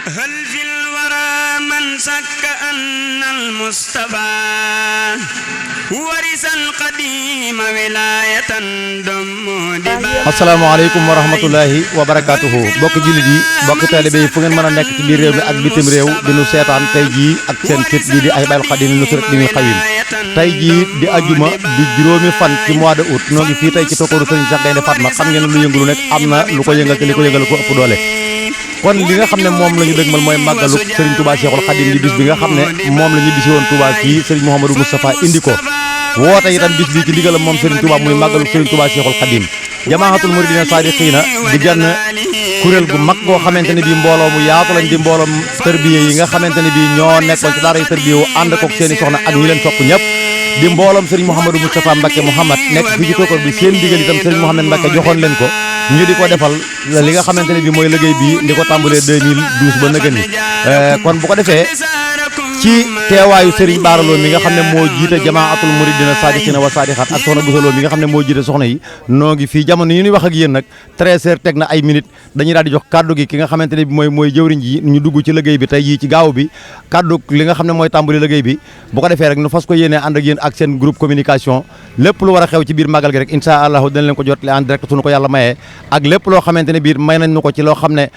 هل في الورى من شك أن المصطفى ورث القديم ولاية دم دبا. asalaamaaleykum wa rahmatullahi wa barakaatuhu bokki jullit yi bokki taalibe yi fu ngeen mën a nekk ci biir réew mi ak bitim réew di nu seetaan tey jii ak seen site bii di Ahibahil Khadim Nusrat Dinil Qawim tey jii di ajuma di juróomi fan ci mois de août noo ngi fii tey ci tokkooru Serigne Cheikh Gaïndé Fatma xam ngeen lu yëngu lu nekk am na lu ko yëngal te li ko yëngal ko ëpp doole kon li nga xam ne moom la ñu dëgmal mooy màggalu Serigne Touba Cheikhul Khadim di bis bi nga xam ne moom la ñu bisi woon Touba fii Serigne Mouhamadou Moustapha indi ko woote itam bis bi ci ndigalam moom Serigne Touba muy màggalu Serigne Touba Cheikhul Khadim jamaahatul muridina saadiqiina di genn kuréel gu mag goo xamante ne bii mbooloo mu yaatu lañ di mbooloom tërbiye yi nga xamante ne bii ñoo nekkoon ci daara yi tërbiye wu ànd kook seeni soxna ak ñi leen sopp ñëpp di mbooloom Serigne Mouhamadou Moustapha Mbacké Mouhamad nekk fii ci tokkoor bi seen ndigal itam Serigne Mouhamad Mbacké joxoon leen ko ñu di ko defal li nga xamante ne bii mooy liggéey bii di ko tàmbalee 2012 ba nëgën ni kon bu ko defee ci teewaayu Serigne Bara Lo mi nga xam ne moo jiite jamaatul muridina saadiqina wa saadixaat ak soxna Bousso Lo mi nga xam ne moo jiite soxna yi noo ngi fii jamono yi ñuy wax ak yéen nag 13h teg na ay minutes dañuy daal di jox kaddu gi ki nga xamante ne bi mooy jëwriñ ji ñu dugg ci liggéey bi tey jii ci gaaw bi kaddu li nga xam ne mooy tàmbali liggéey bi bu ko defee rek nu fas ko yéenee ànd ak yéen ak seen groupe communication lépp lu war a xew ci biir màggal gi rek incha allahu dañ leen ko jotale en direct suñu ko yàlla mayee ak lépp loo xamante ne biir may nañ ñu ko ci loo xam ne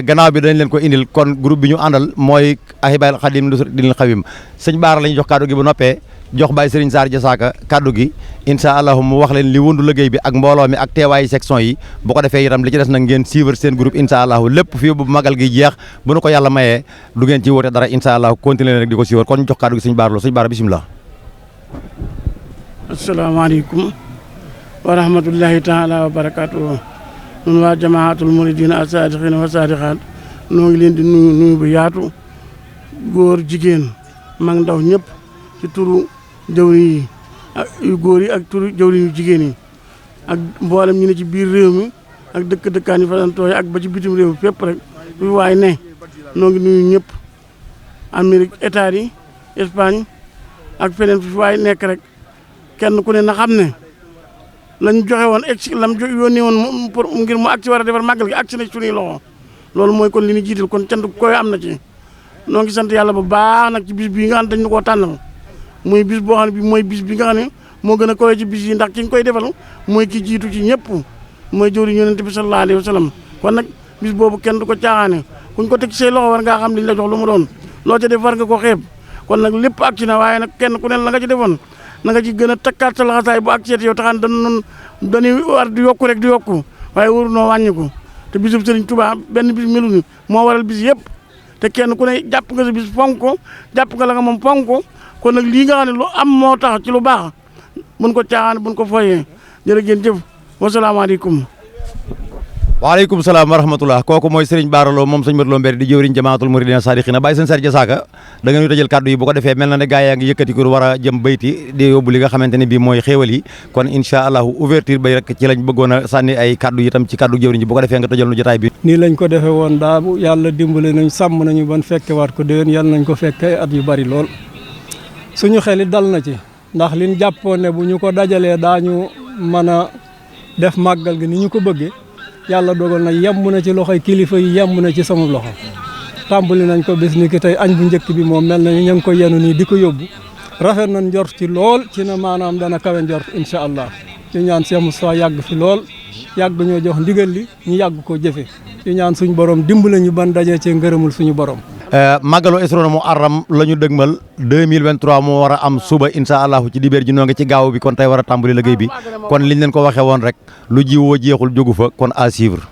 gannaaw bi dañ leen ko indil kon groupe bi ñu àndal mooy Ahibahil Khadim Nusrat Dinil Qawim sëñ Baara la ñu jox kaddu gi bu noppee jox Baye Serigne Sarr Jasaaka kaddu gi incha allahu mu wax leen li wundu liggéey bi ak mbooloo mi ak teewaayu section yi bu ko defee itam li ci des nag ngeen suivre seen groupe incha allahu lépp fii bu magal gi jeex bu nu ko yàlla mayee du ngeen ci woote dara incha allahu continuer rek di ko suivre kon ñu jox kaddu gi sëñ Baara Lo sëñ Baara bisimilah. asalaamaaleykum wa rahmatullahi taala wa barakaatuhu ñun waa jamaatul muridina as-saadiqina wa saadixaat noo ngi leen di nuyu bu yaatu góor jigéen mag ndaw ñëpp ci turu jawriñ yi ak yu góor yi ak turu jawriñ yu jigéen yi ak mboolem ñu ne ci biir réew mi ak dëkkaan yi fasantoo yi ak ba ci bitim réew fépp rek fi waay ne noo ngi nuyu ñëpp Amérique état yi Espagne ak feneen fi waay nekk rek kenn ku ne na xam ne lañ joxe woon lam yónnee woon pour ngir mu ak ci war a defar màggal gi ak ci ne suñuy loxo loolu mooy kon li ñu jiital kon cant koy am na ci noo ngi sant yàlla bu baax nag ci bis bii nga xam ne dañu koo tànnal muy bis boo xam ne bi mooy bis bi nga xam ne moo gën a koy ci bis yi ndax ki nga koy defal mooy ki jiitu ci ñëpp mooy jëwriñ yonent bi sallallahu alayhi wa sallam kon nag bis boobu kenn du ko caaxaane kuñ ko teg ci say loxo war ngaa xam liñ la jox lu mu doon loo ca def war nga ko xeeb kon nag lépp ak ci na waaye nag kenn ku ne la nga ci defoon na nga ci gën a takkaat sa laxasaay bu ak seet yow taxaan dañuy war di yokku rek di yokku waaye waru noo wàññi ko te bisub Serigne Touba benn bis melu ni moo waral bis yëpp te kenn ku ne jàpp nga sa bis fonk ko jàpp nga la nga moom fonk ko kon nag lii nga xam ne lu am moo tax ci lu baax buñ ko caaxaan buñ ko foyee jërë ngeen jëf wasalaamaaleykum. waaleykum salaam wa rahmatullah kooku mooy Serigne Bara Lo moom sëñ Modou Lo Mbéri di jëwriñ jamaatul muridina saadiqina bàyyi seen Sarr Jasaaka da ngeen tëjal kaddu yi bu ko defee mel na ne gaa yaa ngi yëkkati ko war a jëm bayti di yóbbu li nga xamante ne bii mooy xéewal yi kon incha allahu ouverture bay rek ci lañ bëggoon a sànni ay kaddu yi itam ci kaddu jëwriñ ji bu ko defee nga tëjal nu jotaay bi. nii lañ ko defee woon daa yàlla dimbale nañ sàmm nañu ban fekkewaat ko déwén yàlla nañ ko fekke at yu bari lool suñu xel dal na ci ndax liñ jàppoon ne bu ñu ko dajalee daañu mën a def màggal gi ni ñu ko bëggee yàlla dogal na yemb na ci loxoy kilifa yi yemb na ci sama loxo tàmbali nañ ko bis ni ki tey añ bu njëkk bi moom mel na ni ña ngi ko yenu nii di ko yóbbu rafet nañ njort ci lool ci na maanaam dana kawe njort incha allah ñu ñaan Cheikh Moustapha yàgg fi lool yàgg ñoo jox ndigal li ñu yàgg koo jëfe ñu ñaan suñu borom dimbale ñu ban dajee ci ngërëmul suñu borom. màggalu Isra Muharram la ñu dëgmal 2023 moo war a am suba incha allahu ci dibéer ji noo ngi ci gaaw bi kon tey war a tàmbali liggéey bi kon liñ leen ko waxee woon rek lu jiwoo jeexul jógu fa kon à suivre.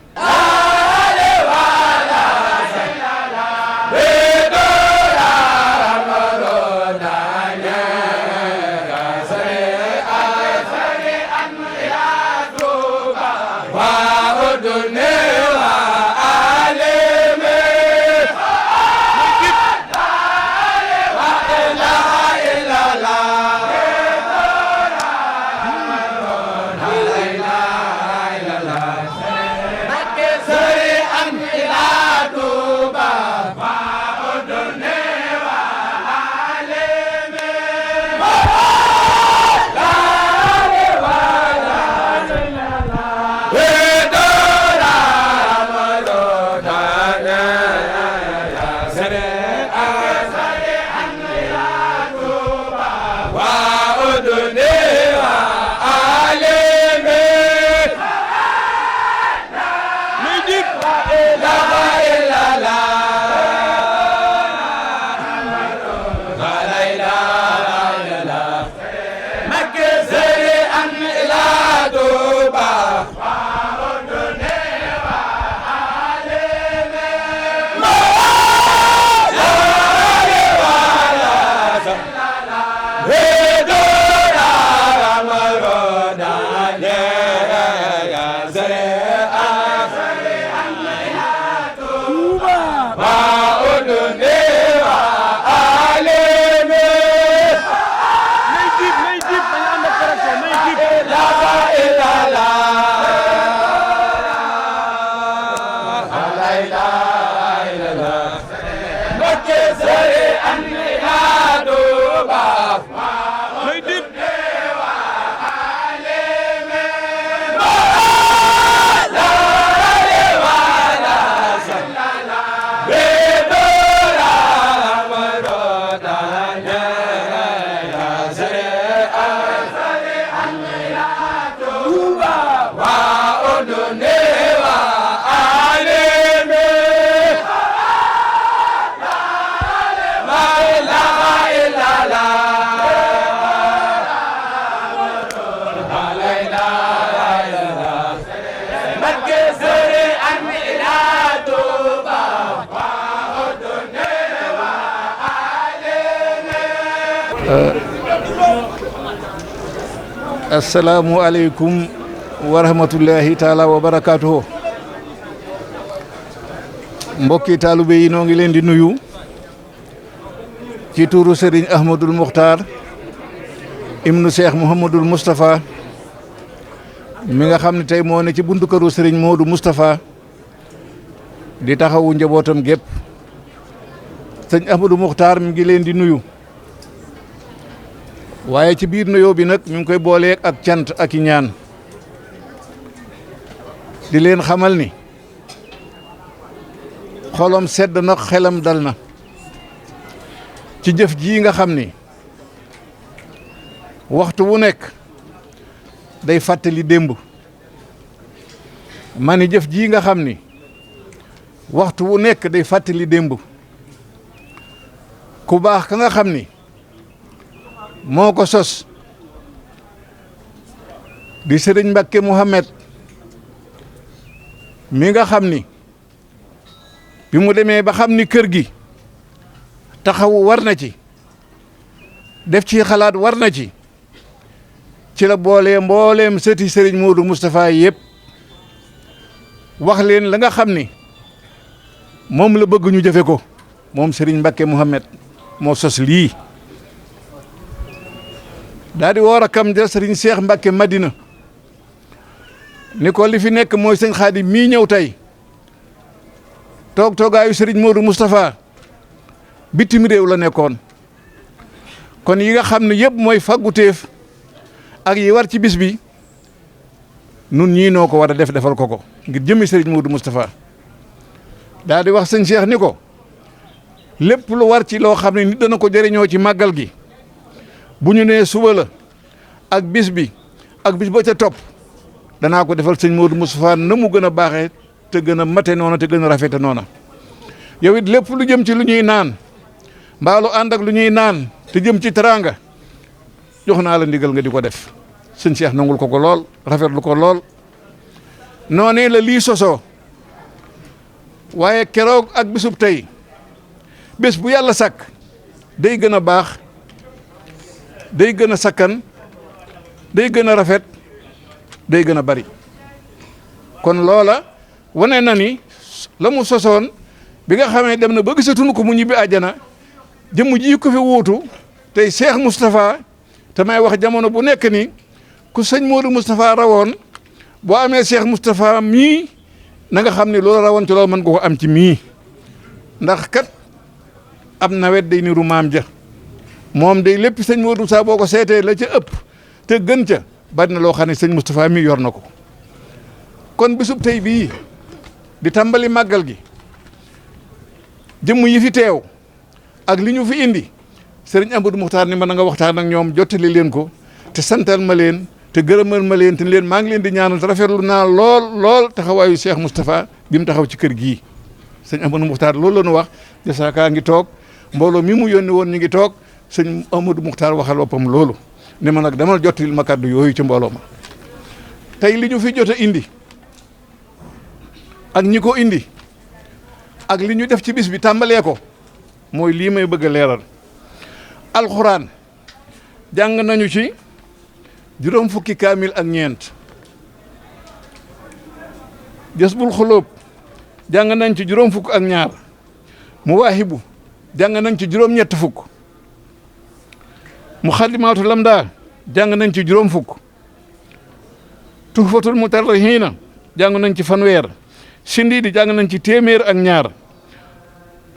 asalaamualeykum wa rahmatullahi taala wa barakaatuhu. mbokki taalibe yi noo ngi leen di nuyu ci tuuru Serigne Ahmadul Muxtaar ibnu Cheikh Mouhamadul Moustapha mi nga xam ne tey moo ne ci buntu këru Serigne Modou Moustapha di taxawu njabootam gépp. sëñ Ahmadou Muxtaar mi ngi leen di nuyu waaye ci biir nuyoo bi nag mi ngi koy booleeg ak cant ak i ñaan di leen xamal ni xolom sedd na xelam dal na ci jëf jii nga xam ni waxtu wu nekk day fàttali démb. ma ni jëf jii nga xam ni waxtu wu nekk day fàttali démb. ku baax ka nga xam ni moo ko sos di Sëriñ Mbakke Mouhamed mi nga xam ni bi mu demee ba xam ni kër gi taxawu war na ci def ci xalaat war na ci la boolee mbooleem sëti Sëriñ Modou Moustapha yëpp wax leen la nga xam ni moom la bëgg ñu jëfe ko. moom Sëriñ Mbakke Mouhamed moo sos lii daal di woor a kam ja Sëriñ Cheikh Mbakke Madina ni ko li fi nekk mooy sëñ Xaadim mii ñëw tey toogaayu Sëriñ Modou Moustapha bitim réew la nekkoon kon yi nga xam ne yëpp mooy fagguteef ak yi war ci bis bi nun ñii noo ko war a defal ko ngir jëmmi Sëriñ Modou Moustapha daal di wax sëñ Cheikh ni ko lépp lu war ci loo xam ne nit dana ko jëriñoo ci màggal gi bu ñu nee suba la ak bis bi ak bis ba ca topp danaa ko defal sëñ Modou Moustapha na mu gën a baaxee te gën a mate noona te gën a rafete noona. yow it lépp lu jëm ci lu ñuy naan mbaa lu ànd ak lu ñuy naan te jëm ci teraanga jox naa la ndigal nga di ko def. sëñ Cheikh nangul ko lool rafetlu ko lool noonee la lii sosoo waaye keroog ak bisub tey bés bu yàlla sàkk day gën a baax day gën a sakkan day gën a rafet day gën a bari kon loola wane na ni la mu sosoon bi nga xamee dem na ba gisatuñu ko mu ñibbi àjjana jëmm ji ko fi wuutu tey Cheikh Moustapha te may wax jamono bu nekk ni ku sëñ Modou Moustapha rawoon boo amee Cheikh Moustapha mii na nga xam ne loolu rawoon ci loolu mën nga ko am ci mii ndax kat ab nawet day niru maam ja moom day lépp sëñ Modou Moustapha boo ko seetee la ca ëpp te gën ca bari na loo xam ne sëñ Moustapha mii yor na ko kon bisub tey bii di tàmbali màggal gi jëmm yi fi teew ak li ñu fi indi sëriñ Amadou Muxtaar ni ma na nga waxtaan ak ñoom jottali leen ko te santal ma leen te gërëmal ma leen te leen maa ngi leen di ñaanal te rafetlu naa lool taxawaayu Cheikh Moustapha bi mu taxaw ci kër gii sëñ Amadou Muxtaar loolu la ñu wax jasaaka ngi toog mbooloo mi mu yónni woon ñu ngi toog sëñ Amadou Muxtaar waxal boppam loolu ne ma nag demal jottalil ma kàddu yooyu ci mbooloo ma tey li ñu fi jot a indi ak ñi ko indi ak li ñu def ci bis bi tàmbalee ko mooy lii may bëgg a leeral alxuraan jàng nañu ci juróom fukki kaamil ak ñeent Jazbul Xulóob jàng nañ ci juróom fukk ak ñaar Muwaahibu jàng nañ ci juróom ñett fukk Muxaddimaatu Lamda jàng nañ ci juróom fukk Tuhfatul Mutarrihiina jàng nañ ci fanweer Sindiidi jàng nañ ci téeméer ak ñaar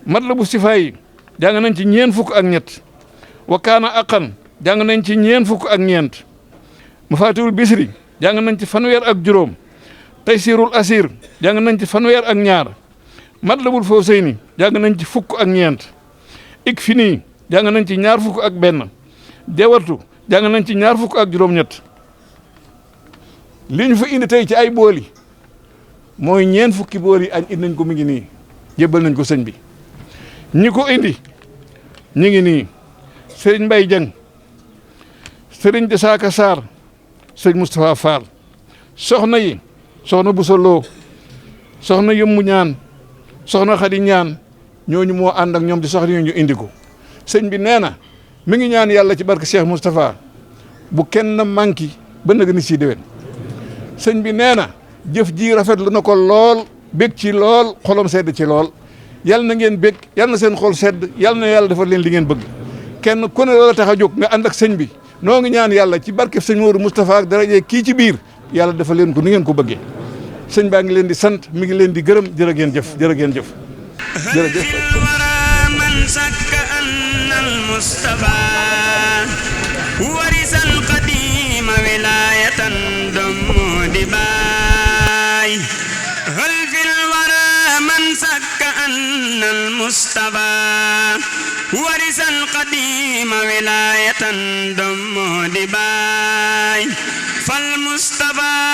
Matlabu Sifaayi jàng nañ ci ñeen fukk ak ñett Wakaana Aqan jàng nañ ci ñeen fukk ak ñeent Mafaatihul Bisri jàng nañ ci fanweer ak juróom Taysirul Asir jàng nañ ci fanweer ak ñaar Matlabul Fawzayni jàng nañ ci fukk ak ñeent Ikfini jàng nañ ci ñaar fukk ak benn Jawartu jàng nañ ci ñaar fukk ak juróom-ñett li ñu fa indi tey ci ay booli mooy ñeen fukki booli añ indi nañ ko mi ngi nii jébbal nañ ko sëñ bi ñi ko indi ñi ngi nii sëriñ Mbay Jeng sëriñ Jasaaka Sarr sëriñ Moustapha Fall soxna yi soxna Bousso Lo soxna Yëmmu Ñaan soxna Xadi Ñaan ñooñu moo ànd ak ñoom di soxna ñu indi ko sëñ bi nee na mi ngi ñaan yàlla ci barke Cheikh Moustapha bu kenn manki ba nag ni si déwén sëñ bi nee na jëf ji rafetlu na ko lool bég ci lool xolam sedd ci lool yal na ngeen bég yal na seen xol sedd yal na yàlla defal leen li ngeen bëgg kenn ku ne la tax a jóg nga ànd ak sëñ bi noo ngi ñaan yàlla ci barke sëñ Modou Moustapha ak daraje kii ci biir yàlla defal leen ko ni ngeen ko bëggee sëñ baa ngi leen di sant mi ngi leen di gërëm jërë ngeen jëf jërë ngeen jëf jërëjëf من سك أن المصطفى ورث القديم ولاية دم دباي هل في الورى من سك أن المصطفى ورث القديم ولاية دم دباي فالمصطفى